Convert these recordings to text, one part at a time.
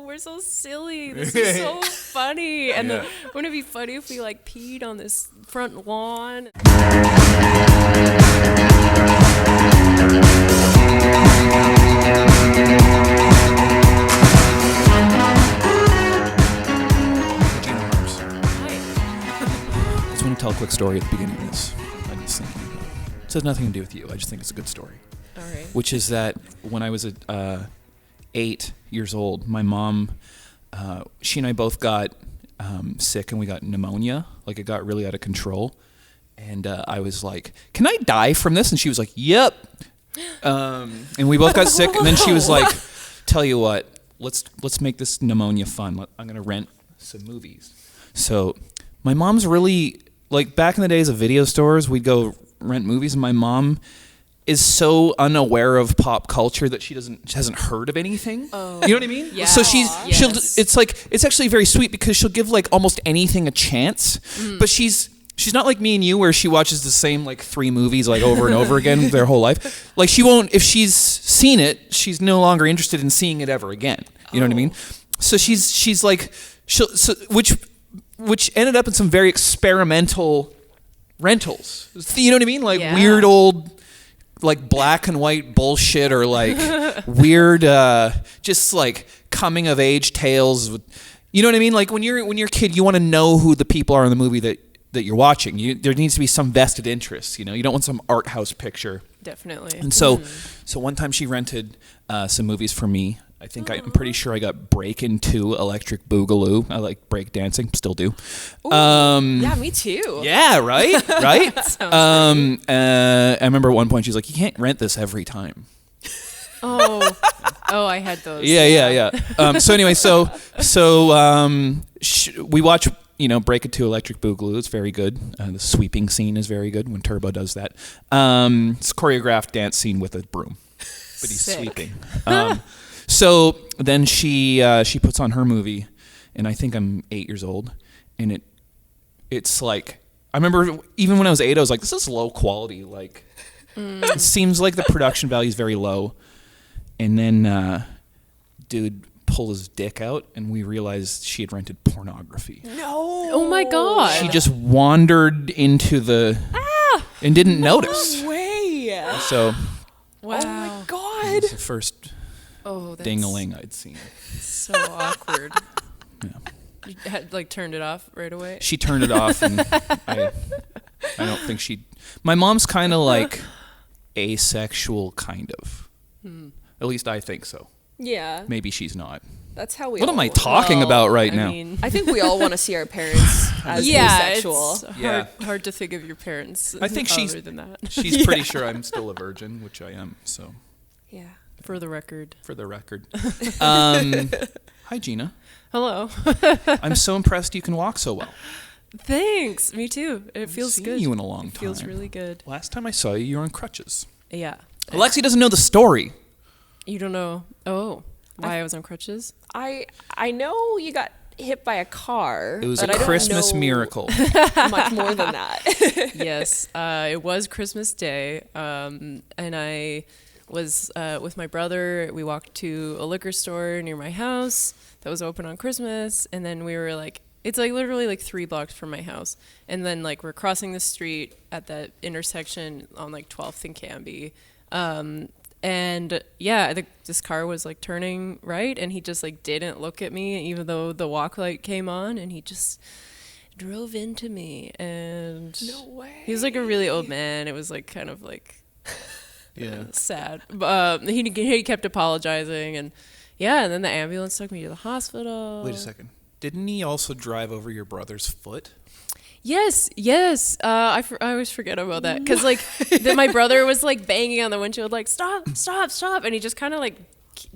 we're so silly. This is so funny. And then, wouldn't it be funny if we like peed on this front lawn? Gina Harms. Hi. I just want to tell a quick story at the beginning of this. I'm just thinking about it. It has nothing to do with you. I just think it's a good story. All right. Which is that when I was 8 years old, my mom, she and I both got sick, and we got pneumonia. Like, it got really out of control. And I was like, "Can I die from this?" And she was like, "Yep." And we both got sick. And then she was like, "Tell you what, let's make this pneumonia fun. I'm gonna rent some movies." So my mom's really, like, back in the days of video stores, we'd go rent movies, and my mom is so unaware of pop culture that she hasn't heard of anything. Oh. You know what I mean? Yeah. So she'll Yes. it's actually very sweet because she'll give like almost anything a chance. But she's not like me and you where she watches the same like 3 movies like over and over again their whole life. Like, she won't, if she's seen it, she's no longer interested in seeing it ever again. You know what I mean? So she's like which ended up in some very experimental rentals. You know what I mean? Like weird old like black and white bullshit, or like weird just like coming of age tales. You know what I mean? Like when you're a kid, you want to know who the people are in the movie that you're watching. There needs to be some vested interest. You know, you don't want some art house picture. Definitely. And so one time she rented some movies for me. I think I'm pretty sure I got Breakin' 2, Electric Boogaloo. I like break dancing, still do. Yeah, me too. Yeah, right, right. Sounds I remember at one point she's like, "You can't rent this every time." Oh, I had those. Yeah. So anyway, we watch, Breakin' 2, Electric Boogaloo. It's very good. The sweeping scene is very good when Turbo does that. It's a choreographed dance scene with a broom, but he's Sick. sweeping. So then she puts on her movie, and I think I'm 8 years old, and it's like, I remember even when I was 8, I was like, this is low quality. Like, it seems like the production value is very low. And then dude pulled his dick out, and we realized she had rented pornography. No. Oh my God. She just wandered into and didn't notice. No way. So Wow. Oh my God. it was the first that's ding-a-ling I'd seen. so awkward. Yeah. You had like turned it off right away. She turned it off, and I don't think my mom's kind of like asexual, kind of. At least I think so. Yeah. Maybe she's not. That's how we What all am I want. talking about right now? I think we all want to see our parents as asexual. It's hard to think of your parents. I think other than that. she's pretty sure I'm still a virgin, which I am. So, Yeah. For the record. for the record. Hi, Gina. Hello. I'm so impressed you can walk so well. Thanks. Me too. It feels seen good. you in a long It feels time. really good. Last time I saw you, you were on crutches. Yeah. Alexi doesn't know the story. You don't know. Oh, why I was on crutches? I know you got hit by a car. It was but a I don't Christmas know miracle. much more than that. Yes. It was Christmas Day. And I was with my brother. We walked to a liquor store near my house that was open on Christmas. And then we were like, it's like literally like 3 blocks from my house. And then like we're crossing the street at that intersection on like 12th and Canby. And yeah, this car was like turning right, and he just like didn't look at me, even though the walk light came on, and he just drove into me. And No way. he was like a really old man. It was like kind of like Yeah. sad. He kept apologizing, and and then the ambulance took me to the hospital. Wait a second. Didn't he also drive over your brother's foot? Yes. I always forget about that because like my brother was like banging on the windshield like stop, and he just kind of like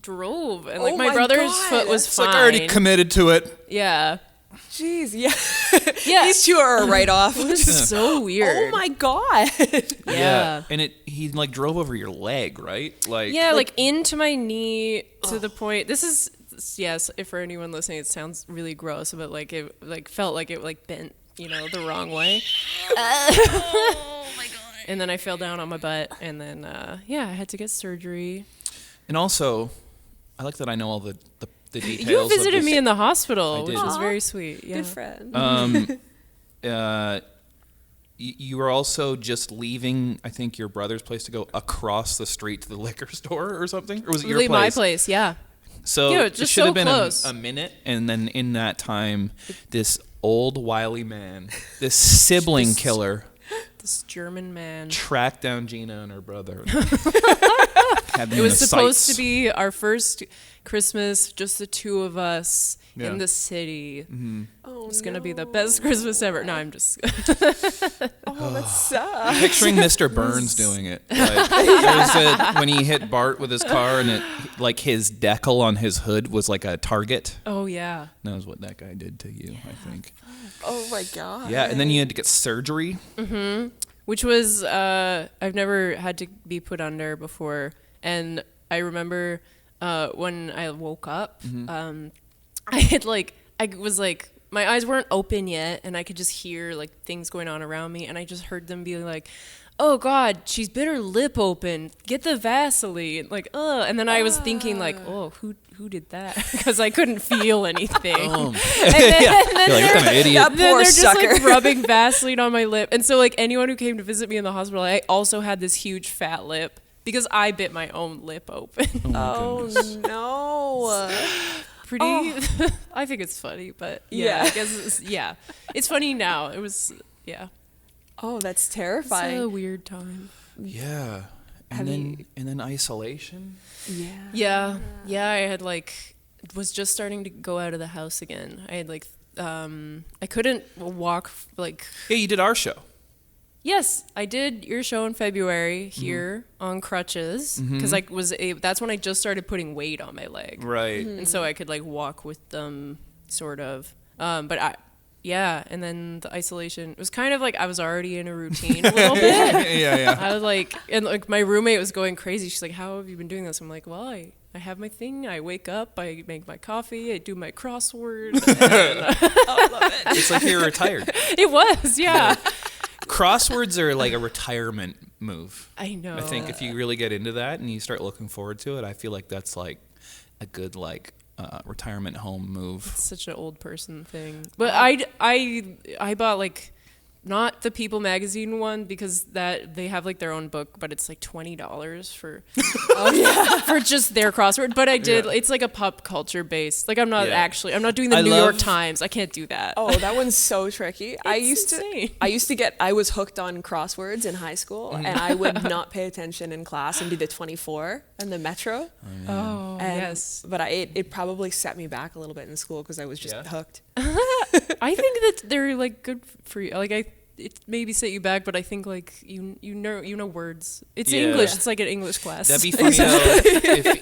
drove, and like Oh my my brother's God. foot was It's fine. like I already committed to it. Yeah. Jeez, yeah. Yeah. These two are a write-off. It was so weird. Oh my God. Yeah. And he like drove over your leg, right? Like Yeah, like into my knee to the point. This is yes. If for anyone listening, it sounds really gross, but like it like felt like it like bent, the wrong way. Oh my God. And then I fell down on my butt, and then I had to get surgery. And also, I like that I know all the the details. You visited of me in the hospital, which did. was very sweet. Yeah. Good friend. You were also just leaving, I think, your brother's place to go across the street to the liquor store or something? Or was it your Really, place? my place, yeah. So Yeah, it just should so have been close. a minute, and then in that time, this old wily man, this sibling This- killer, This German man. tracked down Gina and her brother. Had them It in was the supposed sights. to be our first Christmas, just the two of us Yeah. in the city. Oh, It's gonna be the best Christmas ever. No, I'm just. Oh, that sucks. I'm picturing Mr. Burns doing it. Like, when he hit Bart with his car, and it, like his decal on his hood was like a target. Oh yeah. That was what that guy did to you, I think. Oh my god. Yeah, and then you had to get surgery. Which was I've never had to be put under before, and I remember when I woke up, I was like, my eyes weren't open yet, and I could just hear like things going on around me, and I just heard them be like, "Oh God, she's bit her lip open. Get the Vaseline." Like, and then I was thinking like, "Oh, who did that?" Because I couldn't feel anything. Oh. And then, You're like, what kind of idiot? That then poor they're just sucker. like rubbing Vaseline on my lip, and so like anyone who came to visit me in the hospital, I also had this huge fat lip because I bit my own lip open. Oh no. Pretty. I think it's funny, but yeah, Yeah. I guess it's funny now. It was Oh, that's it's terrifying. a weird time. Yeah. Have And then isolation. Yeah. Yeah. I had was just starting to go out of the house again. I had I couldn't walk like. Yeah, you did our show. Yes, I did your show in February here on crutches because that's when I just started putting weight on my leg, Right. and so I could like walk with them, sort of. And then the isolation was kind of like I was already in a routine a little bit. Yeah. I was like, and like my roommate was going crazy. She's like, "How have you been doing this?" I'm like, "Well, I have my thing. I wake up, I make my coffee, I do my crossword." It's like you're retired. It was, yeah. Crosswords are like a retirement move. I know. I think if you really get into that and you start looking forward to it, I feel like that's like a good retirement home move. Such an old person thing. But I bought like not the People magazine one because that they have like their own book, but it's like $20 for for just their crossword. But I did it's like a pop culture based. Like I'm not doing the New York Times. I can't do that. Oh, that one's so tricky. I insane. I was hooked on crosswords in high school, and I would not pay attention in class and do the 24 and the Metro. Oh, And, yes. But it probably set me back a little bit in school because I was just hooked. I think that they're like good for you. Like it maybe set you back, but I think like you know words. It's English. It's like an English class. That'd be funny though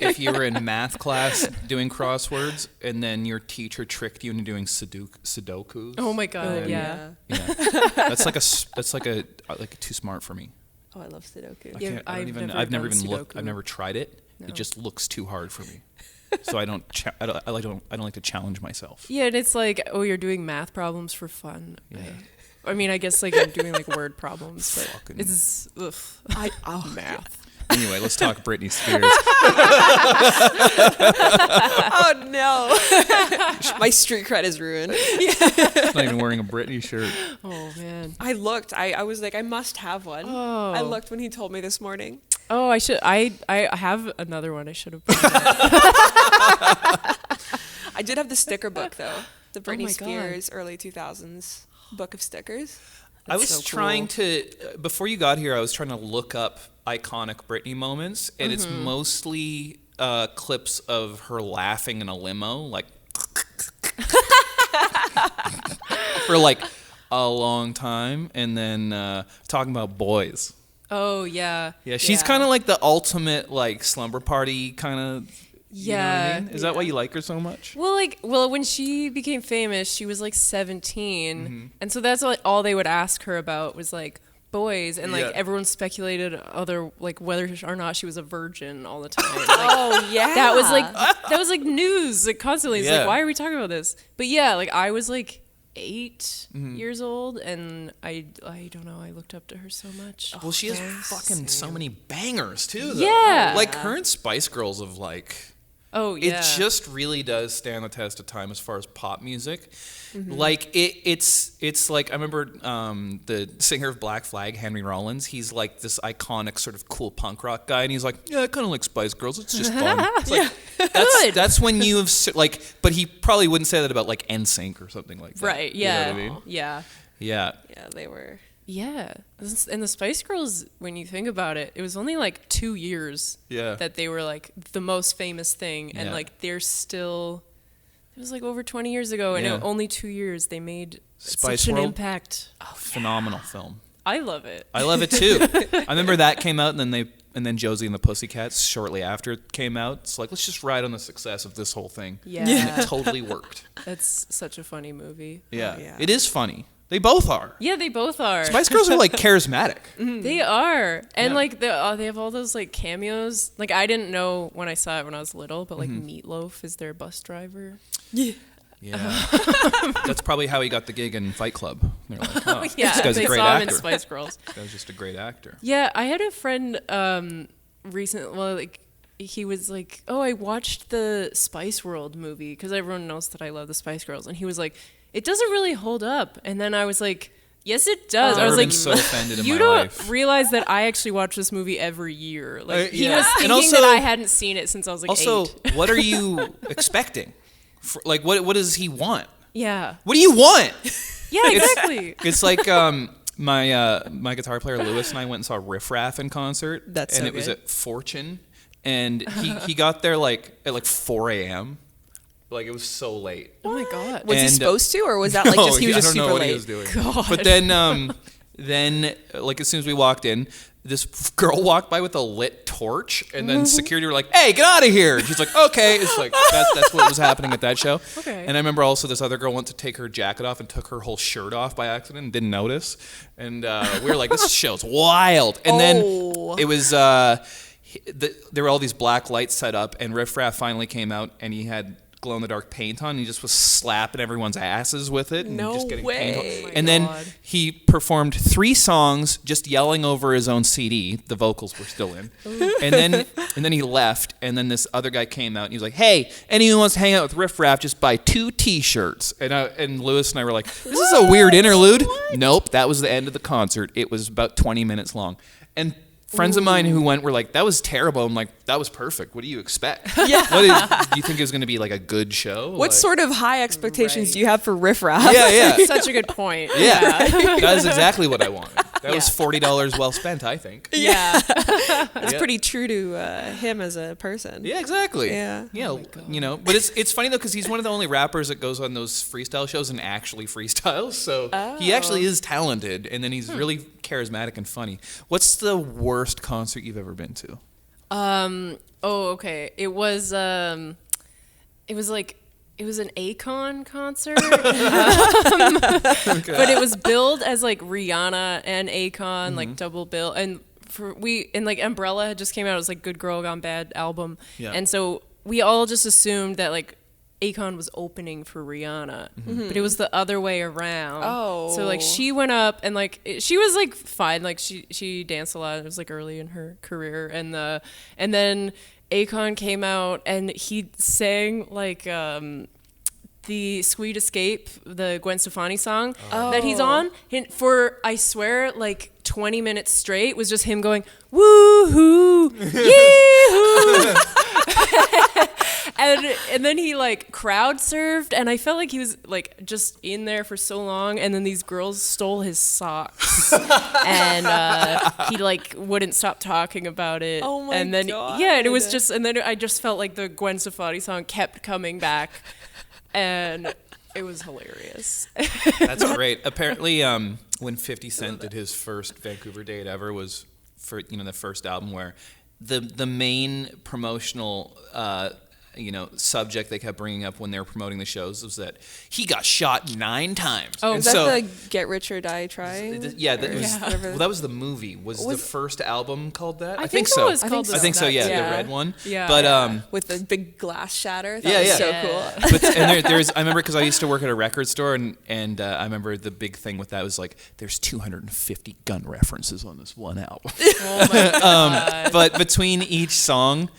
if you were in math class doing crosswords and then your teacher tricked you into doing Sudokus. Oh my God! Yeah. Yeah. That's like too smart for me. Oh, I love Sudoku. I've never even looked. Sudoku. I've never tried it. No. It just looks too hard for me. So I don't like to challenge myself. Yeah, and it's like, oh, you're doing math problems for fun. Yeah. I mean, I guess like I'm doing like word problems, but Fucking- it's math. Anyway, let's talk Britney Spears. Oh no, my street cred is ruined. She's not even wearing a Britney shirt. Oh man. I looked. I was like, I must have one. Oh. I looked when he told me this morning. Oh, I should. I have another one. I should have. Put in there. I did have the sticker book though, the Britney my God. Spears early 2000s book of stickers. I was so trying cool. to before you got here. I was trying to look up iconic Britney moments, and it's Mm-hmm. mostly clips of her laughing in a limo, like for like a long time, and then talking about boys. Oh yeah. Yeah, she's kind of like the ultimate like slumber party kind of. You know what I mean? Is that why you like her so much? Well, when she became famous, she was like 17, Mm-hmm. and so that's like all they would ask her about was like boys, and like Yeah. everyone speculated whether or not she was a virgin all the time. Like, Oh yeah, that was like news like constantly. It's Yeah. like, why are we talking about this? But yeah, like I was like 8 Mm-hmm. years old, and I don't know, I looked up to her so much. Well, she has fucking so many bangers too. Though. Yeah. like her and Spice Girls have like Oh yeah. It just really does stand the test of time as far as pop music. Like it's like I remember the singer of Black Flag, Henry Rollins. He's like this iconic sort of cool punk rock guy, and he's like, yeah, I kind of like Spice Girls. It's just fun. It's like, that's when you've like, but he probably wouldn't say that about like NSYNC or something like that. Right. Yeah. You know what I mean? Yeah. Yeah. Yeah, they were. Yeah. And the Spice Girls, when you think about it, it was only like 2 years that they were like the most famous thing. And like they're still, it was like over 20 years ago. And in only 2 years they made Spice such World? an impact. Oh, Phenomenal film. I love it. I love it too. I remember that came out, and then Josie and the Pussycats shortly after it came out. It's like, let's just ride on the success of this whole thing. Yeah. And it totally worked. That's such a funny movie. Yeah. Oh, yeah. It is funny. They both are. Yeah, they both are. Spice Girls are like charismatic. They are. And Yeah. like they have all those like cameos. Like I didn't know when I saw it when I was little, but like Meatloaf is their bus driver. Yeah. Yeah. That's probably how he got the gig in Fight Club. They're like, oh, Yeah, this guy's a they great saw him in actor. Spice Girls. This guy's just a great actor. Yeah, I had a friend recently. Well, like he was like, "Oh, I watched the Spice World movie because everyone knows that I love the Spice Girls," and he was like, "It doesn't really hold up." And then I was like, "Yes, it does." I've I was never like, been so offended in "You my don't life. realize that I actually watch this movie every year." Like he yeah. was And thinking also- that I hadn't seen it since I was like Also, 8. what are you expecting? Like, what does he want? Yeah. What do you want? Yeah, exactly. It's like my guitar player Lewis and I went and saw Riff Raff in concert. That's and so it was good. at Fortune, and he got there like at 4 a.m. Like it was so late. Oh my god. Was he And, supposed to, or was that like just he was I just don't know super what late? he was doing. God. But then like as soon as we walked in, this girl walked by with a lit torch, and then security were like, "Hey, get out of here!" And she's like, "Okay." It's like that's what was happening at that show. Okay. And I remember also this other girl went to take her jacket off and took her whole shirt off by accident and didn't notice. And we were like, "This show's wild." And then it was there were all these black lights set up, and Riff Raff finally came out, and he had glow-in-the-dark paint on, and he just was slapping everyone's asses with it and No just getting way. paint on. Oh my And then God. he performed 3 songs just yelling over his own CD. The vocals were still in. and then he left, and then this other guy came out, and he was like, "Hey, anyone who wants to hang out with Riff Raff, just buy 2 T-shirts." And Lewis and I were like, "This is a weird interlude." Nope, that was the end of the concert. It was about 20 minutes long. And friends of mine who went were like, "That was terrible." I'm like, "That was perfect. What do you expect?" Yeah. Do you think it was going to be like a good show? What Like- sort of high expectations Right. do you have for Riff Raff? Yeah. Such a good point. Yeah, that is exactly what I wanted. That was Yeah. $40 well spent, I think. Yeah. It's Yeah. pretty true to him as a person. Yeah, exactly. Yeah. Yeah, you know, but it's funny though because he's one of the only rappers that goes on those freestyle shows and actually freestyles. So he actually is talented, and then he's really charismatic and funny. What's the worst concert you've ever been to? Okay. It was an Akon concert, but it was billed as like Rihanna and Akon, like double bill, and like Umbrella had just came out. It was like Good Girl Gone Bad album, Yeah. and so we all just assumed that like Akon was opening for Rihanna, but it was the other way around. Oh. So like she went up and like she was like fine, like she danced a lot. It was like early in her career, and then Akon came out and he sang like the Sweet Escape, the Gwen Stefani song that he's on. And for I swear like 20 minutes straight was just him going woo-hoo, yee-hoo. And then he like crowd surfed, and I felt like he was like just in there for so long, and then these girls stole his socks, and he like wouldn't stop talking about it. Oh my and then God. yeah, and it was just, and then I just felt like the Gwen Stefani song kept coming back, and it was hilarious. That's great. Apparently, when 50 Cent did his first Vancouver date ever was for the first album where the main promotional subject they kept bringing up when they were promoting the shows was that he got shot 9 times. Oh, and Is that so, the Get Rich or Die Trying? yeah, that was, whatever. well, that was the movie. Was the first album called that? I think so. it was called I think so. Yeah, yeah. the red one. Yeah. But With the big glass shatter. That Yeah, was yeah. so Yeah. cool. but and there's I remember because I used to work at a record store and I remember the big thing with that was like there's 250 gun references on this one album. Oh my God. But between each song,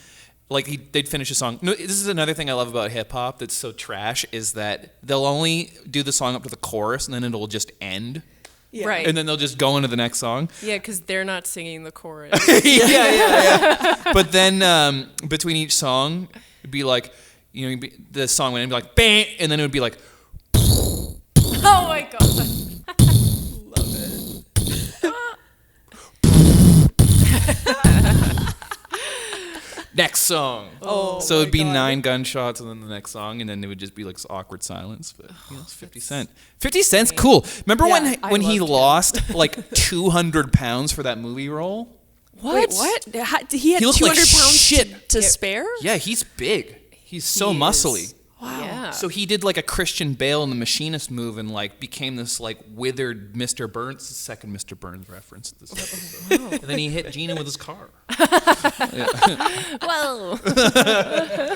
like they'd finish a song. No, this is another thing I love about hip hop that's so trash is that they'll only do the song up to the chorus and then it'll just end. Yeah. Right. And then they'll just go into the next song. Yeah, because they're not singing the chorus. yeah. But then between each song, it'd be like, the song would end be like, bang, and then it would be like, Oh my god. Love it. next song. Oh, so it'd be my God. 9 gunshots and then the next song, and then it would just be like awkward silence. But it's 50 Cent. 50 Cent's cool. Remember Yeah, when I he loved him. lost like 200 pounds for that movie role? Wait, what? He had He looked 200 like pounds shit. to spare? Yeah, he's big. He's so He muscly. is. Wow. Yeah. So he did like a Christian Bale in The Machinist move and like became this like withered Mr. Burns, the second Mr. Burns reference this episode. And then he hit Gina with his car. Whoa.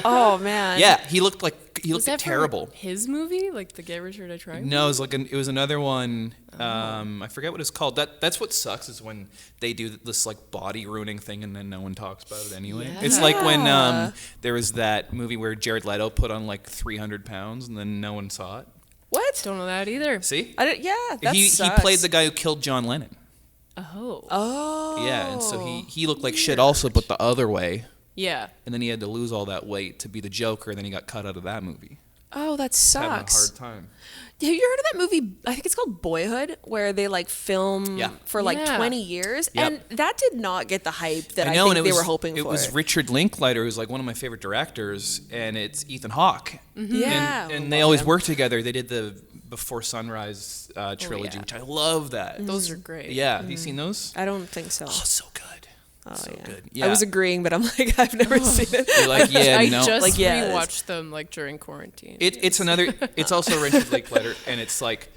Oh man. Yeah, he looked Was that for terrible. his movie, like the Get Rich or Die Trying? No, it was another one. I forget what it's called. That's what sucks is when they do this like body ruining thing and then no one talks about it anyway. Yeah. It's like when there was that movie where Jared Leto put on like 300 pounds and then no one saw it. What? Don't know that either. See? Yeah, that He sucks. played the guy who killed John Lennon. Oh. Oh. Yeah, and so he looked like shit also, but the other way. Yeah. And then he had to lose all that weight to be the Joker, and then he got cut out of that movie. Oh, that Having a sucks. hard time. Have you heard of that movie? I think it's called Boyhood, where they like film Yeah. for like Yeah. 20 years, Yep. and that did not get the hype that I, know, think and they were hoping it for. was Richard Linklater, who's like one of my favorite directors, and it's Ethan Hawke. Yeah. And they always work together. They did the Before Sunrise trilogy, yeah. which I love that. Those are great. Yeah, have you seen those? I don't think so. Oh, so good. Oh, so yeah. good. I Yeah. was agreeing, but I'm like, I've never seen it. You're like, yeah, I no. just Like, yes. rewatched them like during quarantine. It's another. It's also Richard Linklater, and it's like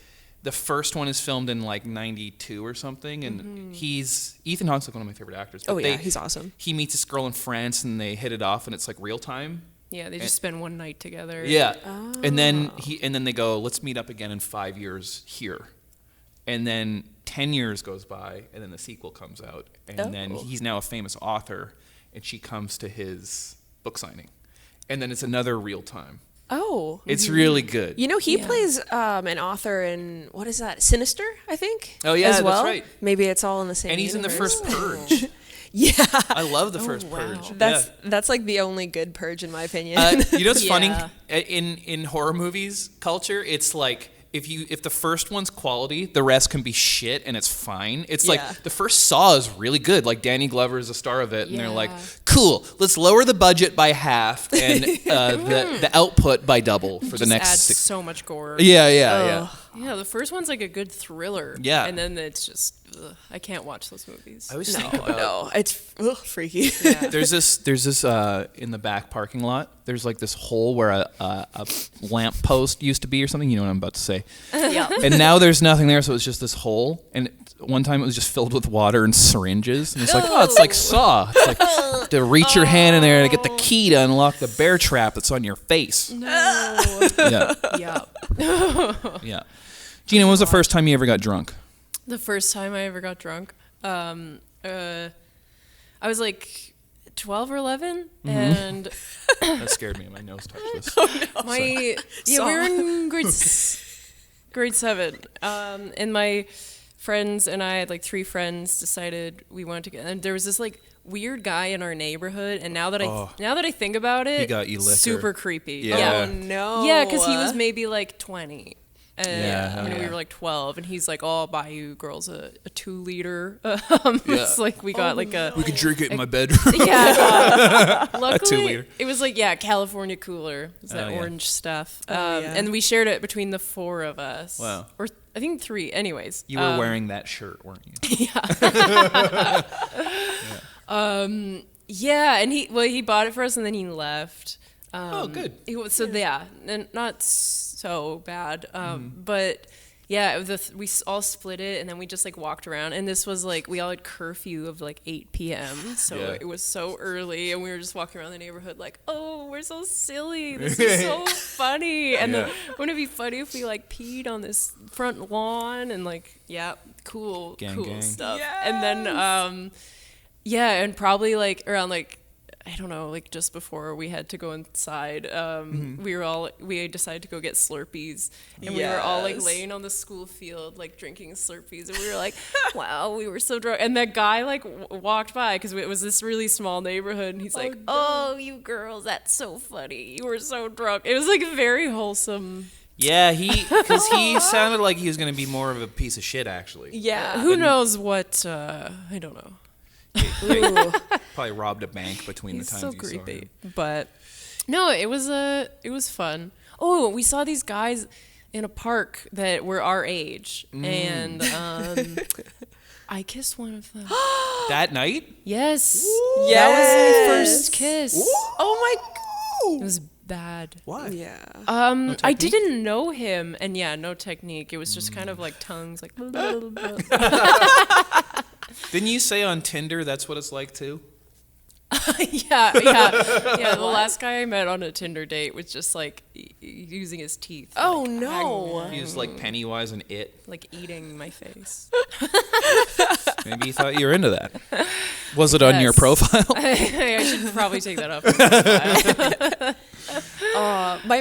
the first one is filmed in like '92 or something, and Ethan Hawke's like one of my favorite actors. But Oh yeah, he's awesome. He meets this girl in France, and they hit it off, and it's like real time. Yeah, they just spend one night together. Yeah, and then they go, let's meet up again in 5 years here, and then 10 years goes by, and then the sequel comes out, and then he's now a famous author, and she comes to his book signing, and then it's another real time. Oh. It's really good. You know, he Yeah. plays an author in, what is that, Sinister, I think? Oh, yeah, as that's well. right. Maybe it's all in the same And he's in the universe. first Purge. Yeah. I love the first wow. Purge. That's like the only good Purge in my opinion. You know what's funny? Yeah. In horror movies culture, it's like if the first one's quality, the rest can be shit and it's fine. It's Yeah. like the first Saw is really good. Like Danny Glover is a star of it, and they're like, Yeah. cool, let's lower the budget by half and the output by double for the Just next adds 6. so much gore. Yeah. Yeah, the first one's like a good thriller. Yeah. And then it's just, I can't watch those movies. I always no, think about no, it's freaky. there's this in the back parking lot. There's like this hole where a lamp post used to be or something. You know what I'm about to say. Yeah. And now there's nothing there, so it's just this hole. And one time it was just filled with water and syringes. And it's like, oh, it's like Saw. It's like to reach your hand in there to get the key to unlock the bear trap that's on your face. No. Yeah, Yeah. yeah. Gina, when was the first time you ever got drunk? The first time I ever got drunk, I was like 12 or 11, and That scared me. My nose touched this. we were in grade 7, and my friends and I had like 3 friends decided we wanted to get, and there was this like weird guy in our neighborhood, and now that I think about it, He got you liquor. super creepy. Yeah. Oh no. Yeah, because he was maybe like 20. And, Yeah, we yeah. were like 12, and he's like, "Oh, I'll buy you girls a 2-liter." Yeah. It's like we got like a We could drink it in my bedroom. yeah. Luckily, 2-liter. it was like California Cooler. It's that Oh, yeah. orange stuff. Oh, yeah. And we shared it between the 4 of us. Wow. Or I think 3. Anyways, You were wearing that shirt, weren't you? Yeah, and he bought it for us, and then he left. Good. And not so bad. But yeah, we all split it, and then we just like walked around. And this was like we all had curfew of like 8 p.m. So Yeah. it was so early, and we were just walking around the neighborhood like, oh, we're so silly. This is so funny. And then wouldn't it be funny if we like peed on this front lawn and like Gang, cool gang. stuff. And then and probably like around like I don't know, like just before we had to go inside, we decided to go get Slurpees, and we were all like Yes. laying on the school field, like drinking Slurpees, and we were like, wow, we were so drunk. And that guy like walked by because it was this really small neighborhood, and he's like, oh, you girls, that's so funny. You were so drunk. It was like very wholesome. Yeah, because he sounded like he was going to be more of a piece of shit, actually. Yeah. Who knows what? I don't know. Ooh. Probably robbed a bank between He's the times so you saw him. creepy. But no, it was fun. Oh, we saw these guys in a park that were our age, and I kissed one of them. That night? Yes, Yes. that was my first kiss. Oh It was bad. Why? my. Yeah. No I technique? didn't know him, and yeah, no technique. It was just kind of like tongues, like. Didn't you say on Tinder that's what it's like too? yeah. The last guy I met on a Tinder date was just like using his teeth. Oh like, no. He was like Pennywise and It. like eating my face. Maybe you thought you were into that. Was it on your Yes. profile? I should probably take that off.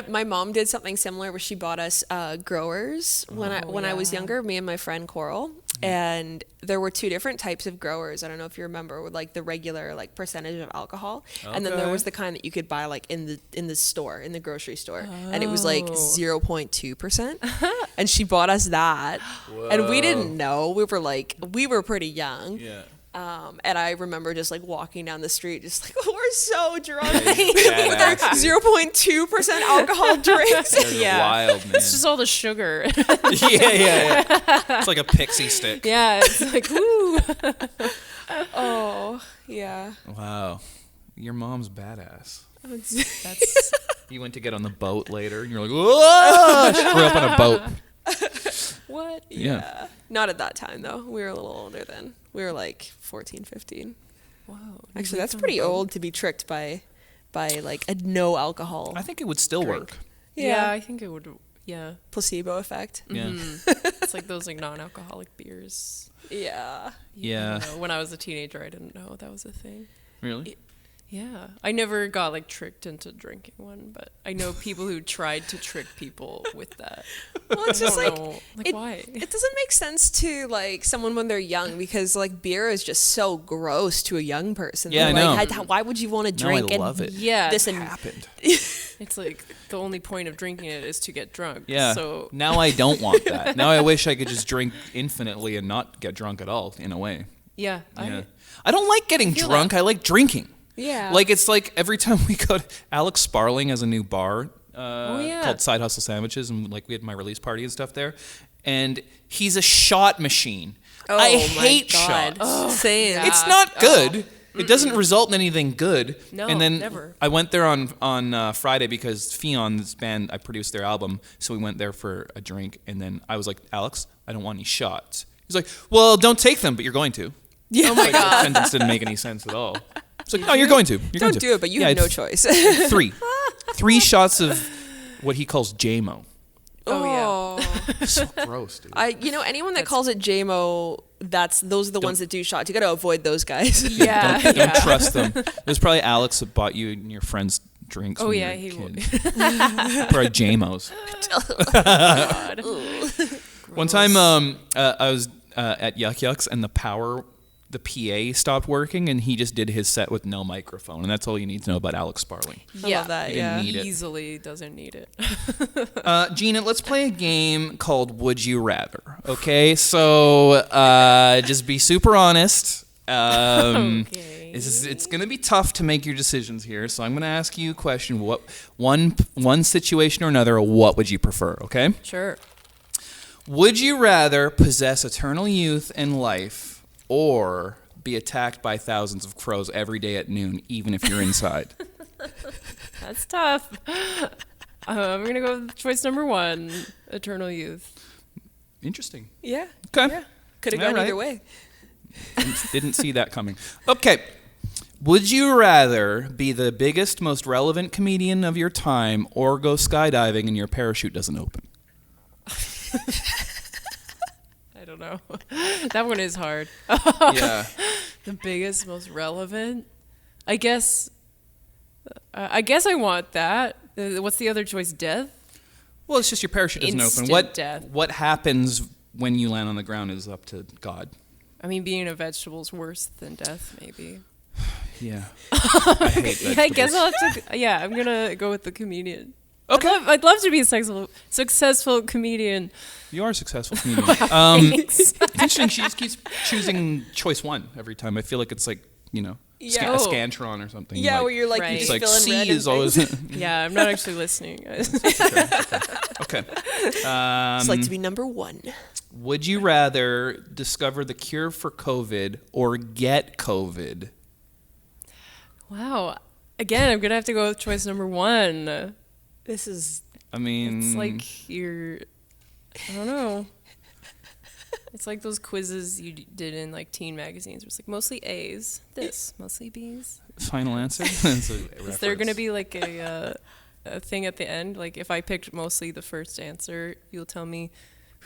My mom did something similar where she bought us growers when I was younger, me and my friend Coral. And there were two different types of growers. I don't know if you remember, with like the regular like percentage of alcohol, and then there Okay. was the kind that you could buy like in the store, in the grocery store, and it was like 0.2%. And she bought us that, and we didn't know. We were pretty young. Yeah. And I remember just like walking down the street, just like, we're so drunk Yeah, with our badass, 0.2% alcohol drinks. That is wild, man. It's just all the sugar. yeah. It's like a pixie stick. Yeah, it's like woo. Oh, yeah. Wow. Your mom's badass. That's You went to get on the boat later, and you're like, whoa! She grew up on a boat. what? Yeah. Not at that time, though. We were a little older then. We were like 14, 15. Whoa. Actually, that's pretty old to be tricked by like a no alcohol I think it would still drink. work. Yeah, I think it would. Yeah, Placebo effect. Yeah. it's like those like non-alcoholic beers. Yeah. Yeah. You know, when I was a teenager, I didn't know that was a thing. Really? Yeah, I never got like tricked into drinking one, but I know people who tried to trick people with that. Well, it's just I like, don't know. it, why? it doesn't make sense to like someone when they're young, because like beer is just so gross to a young person. Yeah, I Like, know. why would you want to No, I drink? love it. Yeah, This It and happened. it's like the only point of drinking it is to get drunk. Yeah. So Now I don't want that. Now I wish I could just drink infinitely and not get drunk at all, in a way. yeah, Yeah. I don't like getting feel drunk. I like drinking. yeah. Like, it's like every time we go to Alex Sparling has a new bar yeah. called Side Hustle Sandwiches, and like we had my release party and stuff there, and he's a shot machine. Oh I my hate God. shots. Same. Yeah. It's not good. It doesn't result in anything good. No, and then never. I went there on Friday because Fionn, this band, I produced their album, so we went there for a drink, and then I was like, Alex, I don't want any shots. He's like, well, don't take them, but you're going to. Yeah. Oh my Like, god. the sentence didn't make any sense at all. It's like, no, you're going to. You're going Don't to. do it, but you Yeah, have no it's choice. Three shots of what he calls JMO. Oh, yeah. So gross, dude. Anyone that calls it JMO, those are the ones that do shots. You got to avoid those guys. Yeah. Don't trust them. It was probably Alex that bought you and your friends drinks. Oh when yeah, you he were would. kids. Probably JMOs. God. One time, I was at Yuck Yucks, and the PA stopped working, and he just did his set with no microphone, and that's all you need to know about Alex Sparling. I love that. He didn't Yeah. need it. Easily doesn't need it. Gina, let's play a game called Would You Rather. Okay, so just be super honest. Okay. It's going to be tough to make your decisions here, so I'm going to ask you a question. One situation or another, what would you prefer, okay? Sure. Would you rather possess eternal youth and life or be attacked by thousands of crows every day at noon, even if you're inside? That's tough. I'm gonna go with choice number 1, eternal youth. Interesting. Yeah. Okay. Yeah. Could have All gone right. either way. Didn't see that coming. Okay. Would you rather be the biggest, most relevant comedian of your time or go skydiving and your parachute doesn't open? I don't know. That one is hard. Yeah. The biggest, most relevant. I guess I guess I want that. What's the other choice? Death? Well, it's just your parachute doesn't Instant open. death. What happens when you land on the ground is up to God. I mean, being a vegetable is worse than death, maybe. Yeah. I hate vegetables. I guess I'll have to. Yeah, I'm gonna go with the comedian. Okay. I'd love to be a successful comedian. You are a successful comedian. Thanks. It's interesting. She just keeps choosing choice one every time. I feel like it's like, a Scantron or something. Yeah, where you're like, Right. you It's just like fill in C random is always. things. Yeah, I'm not actually listening, guys. Okay. It's like to be number one. Would you rather discover the cure for COVID or get COVID? Wow. Again, I'm gonna have to go with choice number one. This is I mean, It's like I don't know. It's like those quizzes you did in like teen magazines. Where it's like mostly A's, this mostly B's. final answer. That's a Is there gonna reference. be like a thing at the end? Like if I picked mostly the first answer, you'll tell me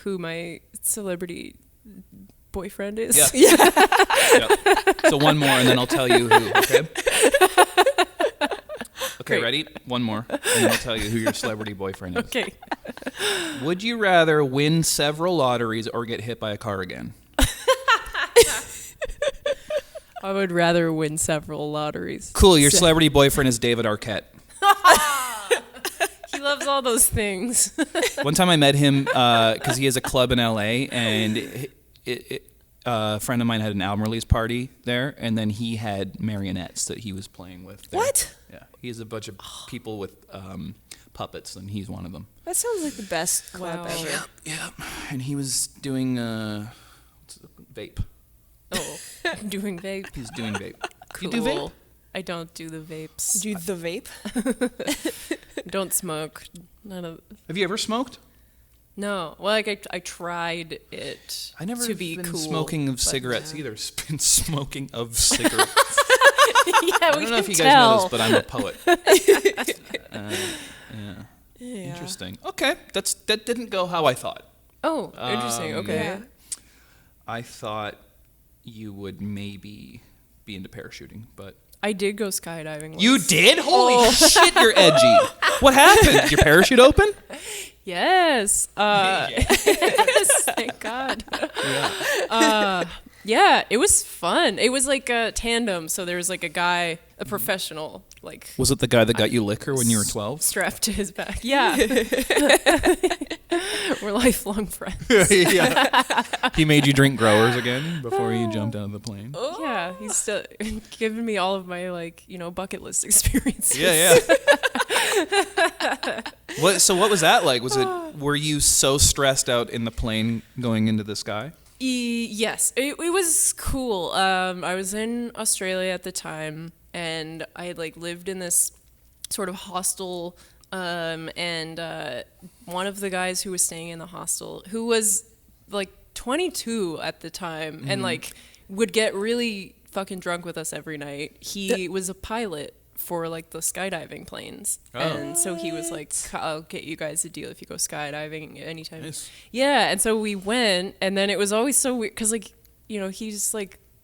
who my celebrity boyfriend is. Yeah. Yep. So one more, and then I'll tell you who. Okay. Okay, Great. ready? One more, and then I'll tell you who your celebrity boyfriend is. Okay. Would you rather win several lotteries or get hit by a car again? I would rather win several lotteries. Cool. Your celebrity boyfriend is David Arquette. He loves all those things. One time I met him because he has a club in LA, and a friend of mine had an album release party there, and then he had marionettes that he was playing with there. What? Yeah, he has a bunch of people with puppets, and he's one of them. That sounds like the best club Wow. ever. Yep. And he was doing vape. Oh, doing vape. He's doing vape. Cool. You do vape? I don't do the vapes. Do the vape? Don't smoke. None of. Have you ever smoked? No. Well, like I tried it. I never to be been cool, smoking of but cigarettes no. either. Been smoking of cigarettes. Yeah, I we don't know if can you guys know tell. this, but I'm a poet. Yeah. Yeah. Interesting. Okay, that didn't go how I thought. Oh, interesting. Okay. Yeah. I thought you would maybe be into parachuting, but I did go skydiving once. you did? Holy shit, you're edgy. What happened? Did your parachute open? Yes. Yes. Thank God. Yeah, it was fun. It was like a tandem. So there was like a guy, a professional, like Was it the guy that got you liquor when you were 12? strapped to his back. Yeah. We're lifelong friends. Yeah. He made you drink growers again before you jumped out of the plane. Yeah, he's still giving me all of my bucket list experiences. Yeah. What was that like? Were you so stressed out in the plane going into the sky? Yes, it was cool. I was in Australia at the time, and I had lived in this sort of hostel, and one of the guys who was staying in the hostel, who was 22 at the time, and would get really fucking drunk with us every night. He was a pilot for the skydiving planes, and so he was like, I'll get you guys a deal if you go skydiving anytime. Nice. Yeah, and so we went, and then it was always so weird because he's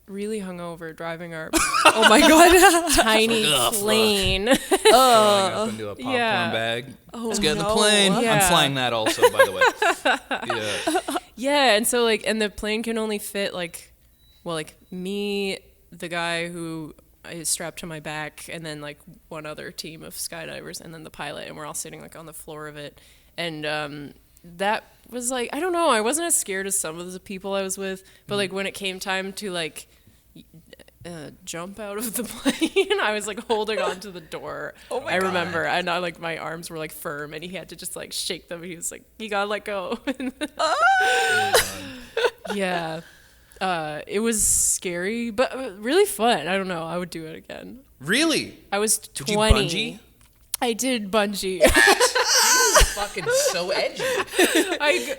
really hungover driving our Oh my god. tiny plane. Going up into a popcorn Yeah. bag. Oh, Let's get in the no. plane. I'm Yeah. flying that also, by the way. Yeah. Yeah, and so and the plane can only fit me, the guy who is strapped to my back, and then one other team of skydivers, and then the pilot, and we're all sitting on the floor of it, and that was I don't know, I wasn't as scared as some of the people I was with, but when it came time to jump out of the plane, I was holding on to the door. Oh my I God. remember, and I my arms were firm, and he had to just shake them. He was you gotta let go. Yeah. It was scary, but really fun. I don't know. I would do it again. Really? I was Did you 20. bungee? I did bungee. Fucking so edgy. I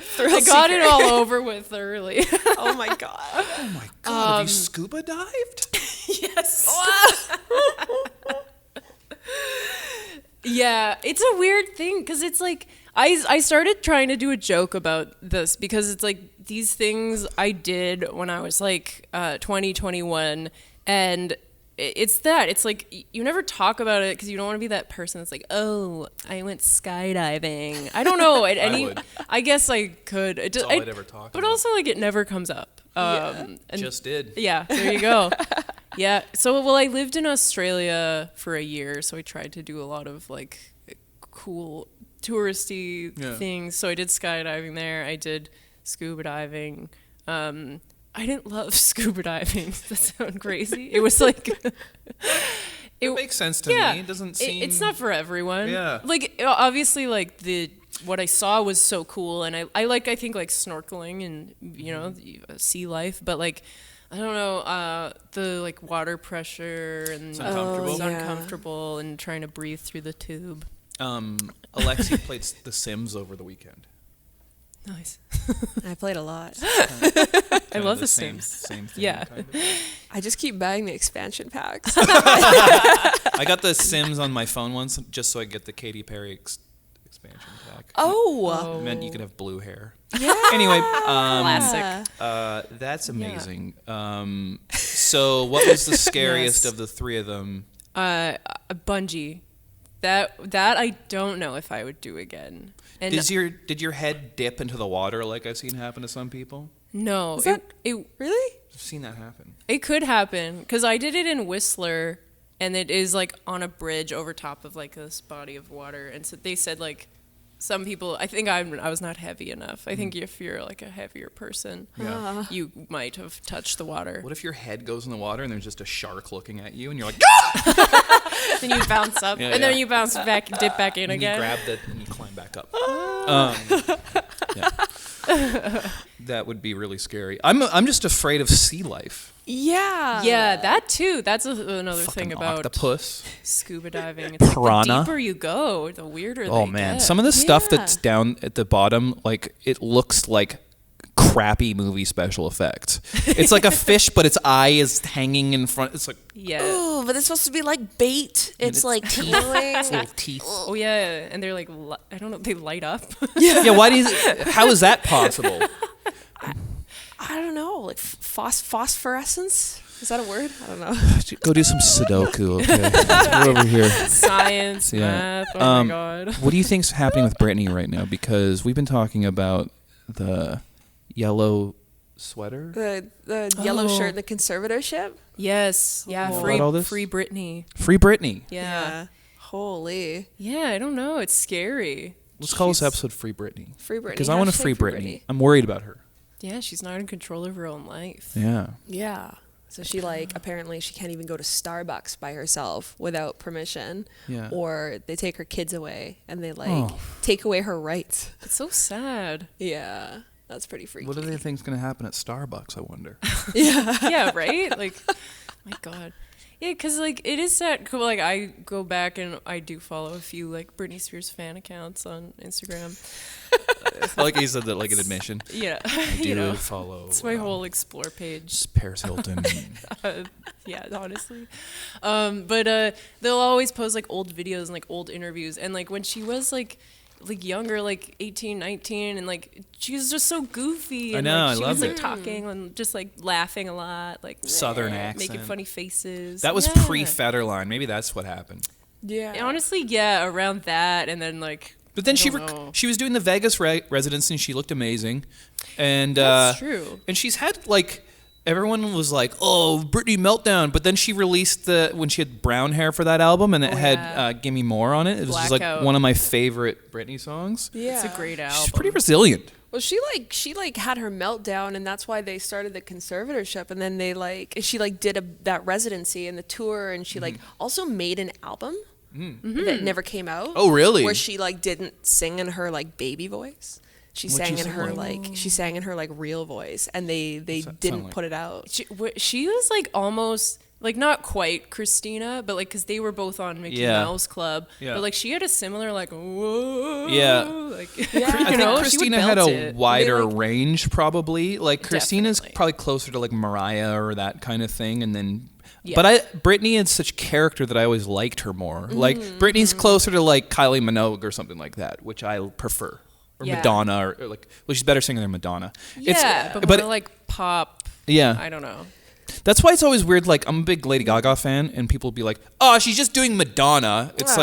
got it all over with early. Oh my god. Oh my god, have you scuba dived? Yes. Yeah, it's a weird thing because it's I started trying to do a joke about this because it's these things I did when I was 20, 21, and it's that. It's like you never talk about it because you don't want to be that person that's like, oh, I went skydiving. I don't know. I guess I could. That's all I'd ever talk but about. also, like, it never comes up. And Just did. Yeah, there you go. Yeah. So, well, I lived in Australia for a year, so I tried to do a lot of like cool touristy things. So I did skydiving there. I did scuba diving. I didn't love scuba diving. Does that sound crazy? It was like it makes sense to me. It doesn't seem. It's not for everyone. Yeah. Like obviously, like what I saw was so cool, and I think snorkeling and sea life, but like I don't know the like water pressure and it's uncomfortable. It's uncomfortable and trying to breathe through the tube. Alexi played The Sims over the weekend. Nice. I played a lot. I love The Sims. Same thing. Yeah. Kind of. I just keep buying the expansion packs. I got The Sims on my phone once just so I get the Katy Perry expansion pack. Oh. It meant you could have blue hair. Yeah. Anyway, Classic. that's amazing. So what was the scariest Yes. of the three of them? Bungee. That I don't know if I would do again. And Did your head dip into the water like I've seen happen to some people? no, Is that really? I've seen that happen. it could happen because I did it in Whistler, and it is like on a bridge over top of like this body of water, and so they said like some people. I think I was not heavy enough. I think if you're like a heavier person, Yeah. you might have touched the water. What if your head goes in the water and there's just a shark looking at you and you're like, Then you bounce up, Yeah, and then yeah. you bounce back, dip back in and again. you grab that and you climb back up. That would be really scary. I'm just afraid of sea life. Yeah. Yeah, that too. That's another thing Fucking about octopus. scuba diving. It's Piranha. Like the deeper you go, the weirder Oh they man, get. some of the stuff Yeah. that's down at the bottom, like it looks like crappy movie special effects. It's like a fish, but its eye is hanging in front. It's like Yeah. Oh, but it's supposed to be like bait. It's like tingling. little teeth. Oh yeah, and they're like, I don't know, they light up. Yeah, how is that possible? I don't know, like phosphorescence. Is that a word? I don't know. Go do some Sudoku, okay? We're over here. Science, Yeah. math. Oh my god. What do you think's happening with Britney right now? Because we've been talking about the yellow sweater. The yellow Oh. shirt and the conservatorship. Yes. Yeah. Oh. Free About all this? Free Britney. Free Britney. Yeah. Holy. Yeah. I don't know. It's scary. Let's call this She's- episode Free Britney. Free Britney. Because I want to Hashtag free Britney. I'm worried about her. Yeah. She's not in control of her own life. Yeah. Yeah. So she apparently she can't even go to Starbucks by herself without permission. Yeah. Or they take her kids away and they Oh. take away her rights. It's so sad. Yeah. That's pretty freaky. What do they think's going to happen at Starbucks, I wonder? Yeah. Right. Like, my god. Yeah, because like it is that cool. Like I go back and I do follow a few like Britney Spears fan accounts on Instagram. I like you said that like an admission. Yeah, I do you know, follow. it's my whole explore page. Paris Hilton. Yeah, honestly. But they'll always post like old videos and like old interviews, and like when she was like younger, like 18, 19, and like she was just so goofy. I And, know, like, I she loved was like it. talking and just like laughing a lot, like Southern making accent. funny faces. That was Yeah. pre-Federline. Maybe that's what happened. Yeah. Honestly, yeah, around that, and then like. But then I she don't know. she was doing the Vegas residency and she looked amazing. And That's true. And she's had like everyone was like, "Oh, Britney meltdown," but then she released when she had brown hair for that album and it had yeah. "Gimme More" on it. It was just like Blackout. one of my favorite Britney songs. Yeah. It's a great album. She's pretty resilient. Well, she had her meltdown, and that's why they started the conservatorship. And then she did that residency and the tour, and she also made an album that never came out. Oh, really? Where she didn't sing in her baby voice. She What'd sang she in her sing she sang in her real voice, and they sound didn't like? put it out. She was like almost like not quite Christina, but like because they were both on Mickey Yeah. Mouse Club. Yeah. But like she had a similar like whoa. Yeah. Like Yeah. I you think know, she would Christina had belt a it. wider They, range, probably. Like Christina's Definitely. probably closer to like Mariah or that kind of thing, and then. Yeah. But Britney is such character that I always liked her more. Like Britney's closer to like Kylie Minogue or something like that, which I prefer, or Yeah. Madonna, or like. Well, she's better singer than Madonna. Yeah, but more like pop. Yeah. I don't know. That's why it's always weird. Like, I'm a big Lady Gaga fan, and people will be like, "Oh, she's just doing Madonna." It's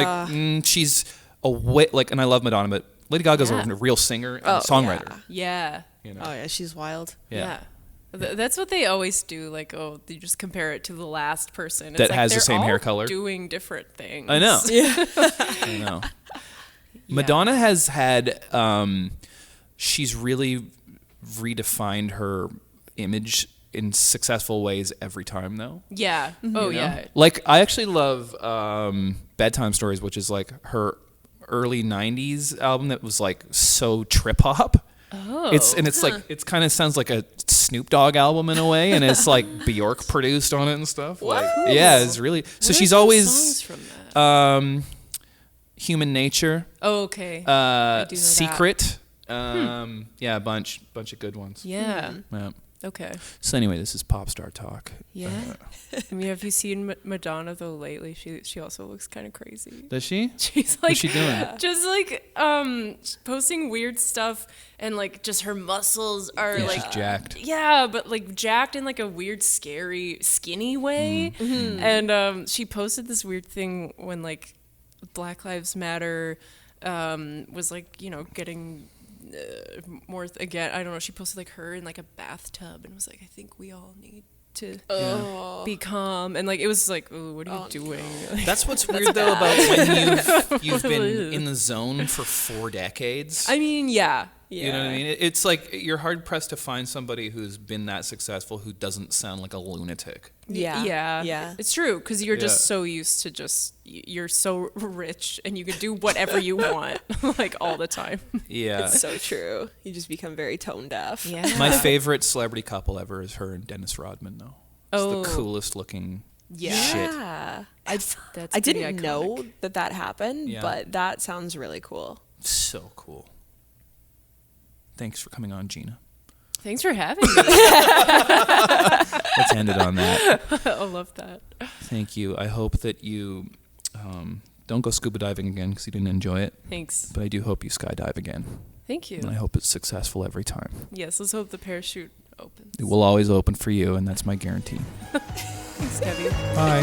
she's a like, and I love Madonna, but Lady Gaga's a real singer and songwriter. Yeah. You know? Oh yeah, she's wild. Yeah. That's what they always do. Like, you just compare it to the last person. It's that like has the same hair color, doing different things. I know. Yeah. I know. Madonna has had. She's really redefined her image in successful ways every time, though. Yeah. Oh, yeah. Like, I actually love Bedtime Stories, which is like her early 90s album that was like so trip hop. Oh. It's like, it kind of sounds like a Snoop Dogg album in a way, and it's like Bjork produced on it and stuff. What? Like, yeah, it's really. So What she's are some always songs from that? Human Nature. Oh, okay. I do know Secret. Yeah, a bunch of good ones. Yeah. Yeah. Okay. So anyway, this is pop star talk. Yeah. I mean, have you seen Madonna though lately? She also looks kind of crazy. Does she? She's like, What's she doing? Just like posting weird stuff, and like just her muscles are like she's jacked. Yeah, but like jacked in like a weird, scary, skinny way. Mm-hmm. And she posted this weird thing when like Black Lives Matter was like, you know, getting more again. I don't know. She posted like her in like a bathtub and was like, I think we all need to be calm. And like it was like, oh, what are you doing? Like, That's what's weird though about when you've been in the zone for 4 decades. I mean, yeah. You know what I mean? It's like you're hard pressed to find somebody who's been that successful who doesn't sound like a lunatic. Yeah. It's true, because you're just so used to you're so rich and you can do whatever you want, like all the time. Yeah. It's so true. You just become very tone deaf. Yeah. My favorite celebrity couple ever is her and Dennis Rodman, though. It's the coolest looking shit. Yeah. I didn't know that happened, but that sounds really cool. So cool. Thanks for coming on, Gina. Thanks for having me. Let's end it on that. I love that. Thank you. I hope that you don't go scuba diving again because you didn't enjoy it. Thanks. But I do hope you skydive again. Thank you. And I hope it's successful every time. Yes, let's hope the parachute opens. It will always open for you, and that's my guarantee. Thanks, Kevin. Bye.